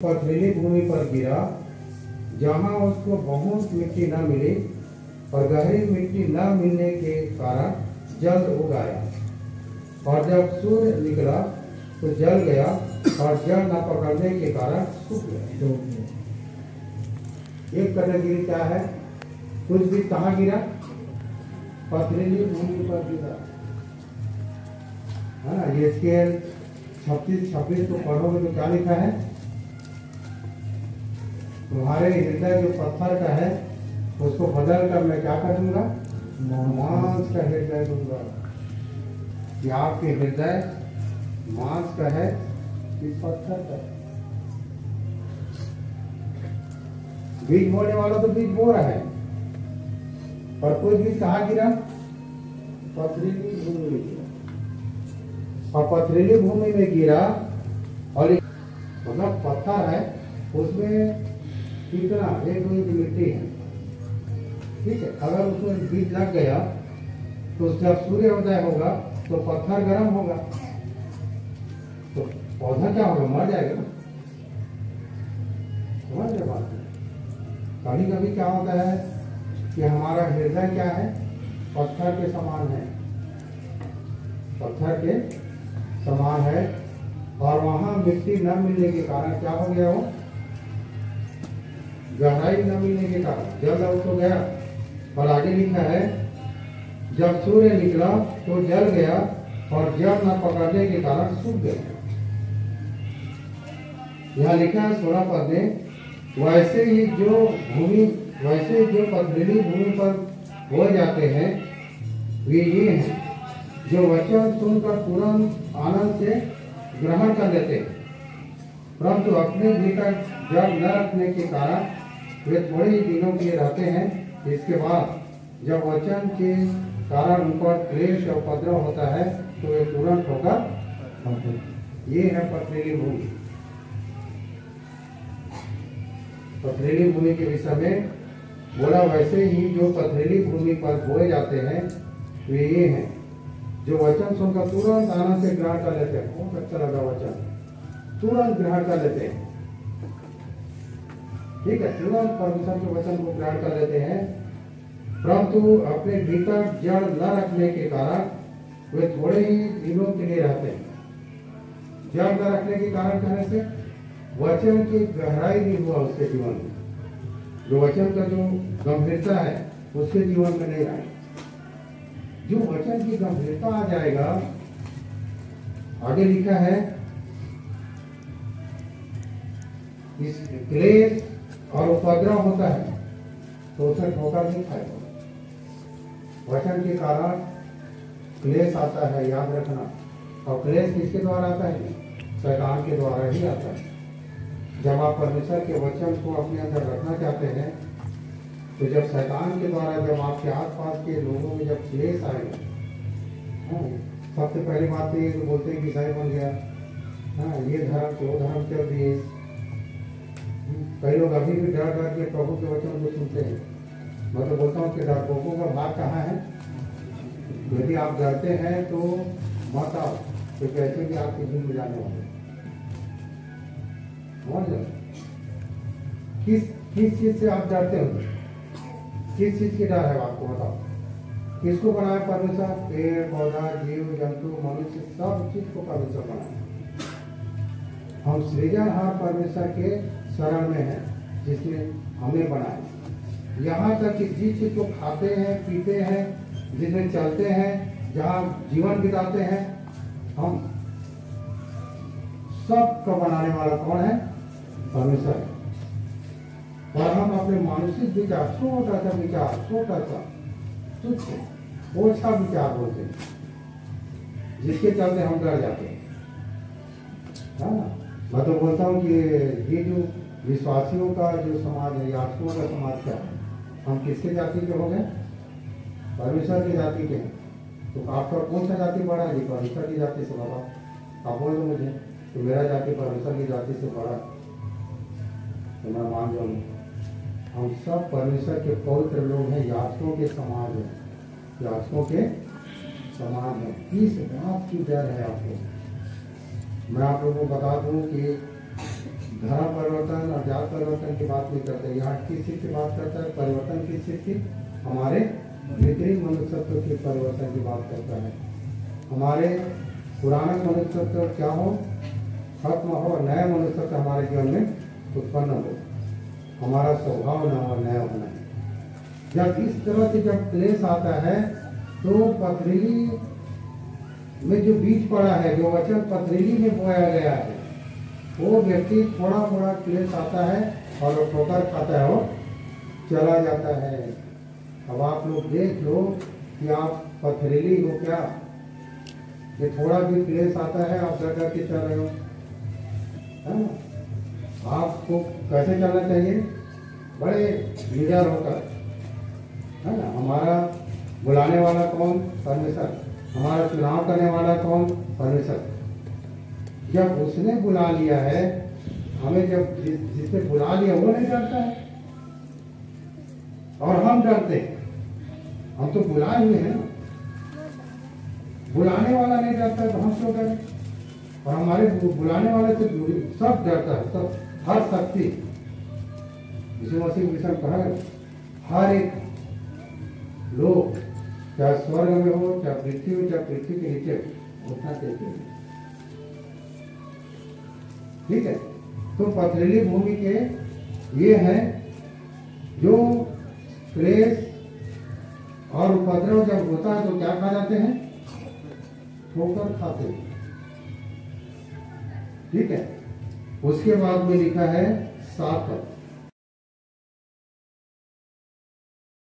पथरीली भूमि पर गिरा, जहां उसको बहुत मिट्टी न मिली और गहरी मिट्टी न मिलने के कारण जल्द उग आया, और जब सूर्य निकला तो जल गया और जल न पकड़ने के कारण सूख गया। एक कैटेगरी क्या है? कुछ भी कहाँ गिरा? पथरीली भूमि पर गिरा। है ना? ये स्केल 36 को पढ़ोगे तो क्या लिखा है? तुम्हारे हृदय जो पत्थर का है उसको बदल कर मैं क्या कर दूंगा? मांस का हृदय दूंगा। कि आपके हृदय मांस का है कि पत्थर का? बीज बोने वाला तो बीज बो रहा है, पर कोई बीज कहाँ गिरा? पथरीली भूमि में गिरा। और पथरीली भूमि में गिरा और मतलब पत्थर है, उसमें कितना 1-2 इंच मिट्टी है, ठीक है। अगर उसमें बीज लग गया तो जब सूर्योदय होगा तो पत्थर गर्म होगा, तो पौधा क्या होगा? मर जाएगा ना। समझ रहे बात? कभी कभी क्या होता है कि हमारा हृदय क्या है? पत्थर के समान है, पत्थर के समान है, और वहां मिट्टी न मिलने के कारण क्या हो गया? वो गहराई न मिलने के कारण जल तो गया। और आगे लिखा है जब सूर्य निकला तो जल गया और जल न पकड़ने के कारण सूख गया। यहाँ लिखा है 16 पद में, वैसे ही जो पथरीली भूमि पर हो जाते हैं वे ये हैं जो वचन सुनकर तुरंत आनंद से ग्रहण कर लेते हैं, परंतु अपने भीतर जड़ न रखने के कारण वे थोड़े ही दिनों के लिए रहते हैं। इसके बाद जब वचन के कारण उन पर क्लेश और उपद्रव होता है तो वे तुरंत होकर ये है पथरीली भूमि। पथरीली भूमि के विषय में बोला, वैसे ही जो पथरीली भूमि पर बोए जाते हैं वे ये हैं जो वचन सुनकर तुरंत आनंद से ग्रहण कर लेते हैं। बहुत अच्छा लगा वचन, तुरंत ग्रहण कर लेते हैं, ठीक है। तुरंत परमेश्वर के वचन को ग्रहण कर लेते हैं, परंतु अपने भीतर जड़ न रखने के कारण वे थोड़े ही दिनों के लिए रहते हैं। जड़ न रखने के कारण कहने से वचन की गहराई नहीं हुआ उसके जीवन में, जो वचन का जो गंभीरता है उसके जीवन में नहीं रहा। जो वचन की गंभीरता आ जाएगा, आगे लिखा है इस क्लेश और उपद्रव होता है तो उसे ठोकर नहीं खाएगा। वचन के कारण क्लेश आता है, याद रखना। और क्लेश किसके द्वारा आता है? शैतान के द्वारा ही आता है। जब आप परमेश्वर के वचन को अपने अंदर रखना चाहते हैं तो जब शैतान के द्वारा जब आपके आसपास के लोगों में जब क्लेश आएगा, सबसे पहली बात तो ये तो बोलते हैं कि ईसाई बन गया, ये धर्म से वो धर्म चल दिए। कई लोग अभी भी डर डर के प्रभु के वचन को सुनते हैं। मैं तो बोलता हूँ कि डरपोकों का भाग कहाँ है? यदि आप डरते हैं तो मत आओ, तो कैसे भी आपकी भूल जाने वाले। किस चीज से आप डरते हो? किस चीज की डर है आपको? बताओ। किसको बनाया परमेश्वर? पेड़ पौधा, जीव जंतु, मनुष्य, सब चीज को परमेश्वर बनाया। हम सृजनहार परमेश्वर के शरण में है जिसने हमें बनाया। यहाँ तक कि जिस चीज को खाते हैं, पीते हैं, जिसमें चलते हैं, जहाँ जीवन बिताते हैं, हम सब को बनाने वाला कौन है? परमेश्वर है। और हम अपने मानसिक विचार, छोटा सा विचार, छोटा सा तुच्छ ओछा विचार बोलते हैं, जिसके चलते हम डर जाते हैं। मैं तो बोलता हूँ कि ये जो विश्वासियों का जो समाज है, याचकों का समाज क्या है? हम किसके जाति के हो गए? परमेश्वर की जाति के हैं। तो आपका कौन सा जाति बड़ा है? परमेश्वर की जाति से बड़ा। आप बोल दो मुझे तो मेरा जाति परमेश्वर की जाति से बड़ा, तो मैं मान जाऊंगा। हम सब परमेश्वर के पवित्र लोग हैं, याचकों के समाज है, याचकों के समान है। किस बात की डर है आपको? मैं आप लोगों को बता दूं कि धर्म परिवर्तन और जात परिवर्तन की बात नहीं करते। यहाँ किस चीज की बात करता है? परिवर्तन किस चीज की? हमारे भीतरी मनुष्यत्व के परिवर्तन की बात करता है। हमारे पुराना मनुष्यत्व क्या हो, खत्म हो, और नया मनुष्यत्व हमारे जीवन में उत्पन्न हो। हमारा स्वभाव नया होना है। जब इस तरह से जब क्लेश आता है तो पथरीली में जो बीज पड़ा है, जो वचन पथरीली में बोया गया है, वो व्यक्ति थोड़ा थोड़ा क्लेश आता है और वो ठोकर खाता है और चला जाता है। अब आप लोग देख लो कि आप पथरीली हो क्या? ये थोड़ा भी क्लेश आता है आप डर डर के चल रहे हो, है ना? आपको कैसे चलना चाहिए? बड़े निडर होकर, है ना? हमारा बुलाने वाला कौन? परमेश्वर। हमारा चुनाव करने वाला कौन? परमेश्वर। जब उसने बुला लिया है हमें, जब जिसने बुला लिया वो नहीं डरता है और हम डरते हैं। हम तो बुलाए हुए हैं ना, बुलाने वाला नहीं डरता है तो हम क्यों डरें? और हमारे बुलाने वाले से सब डरता है, सब, हर शक्ति। यीशु मसीह के विषय कहा है, हर एक लोग चाहे स्वर्ग में हो, चाहे पृथ्वी हो, चाहे पृथ्वी के नीचे हो, उतना कहते हैं। ठीक है, तो पथरीली भूमि के ये हैं जो क्लेश और उपद्रव जब होता है तो क्या खा जाते हैं? ठोकर खाते हैं। ठीक है, उसके बाद में लिखा है 7 पद।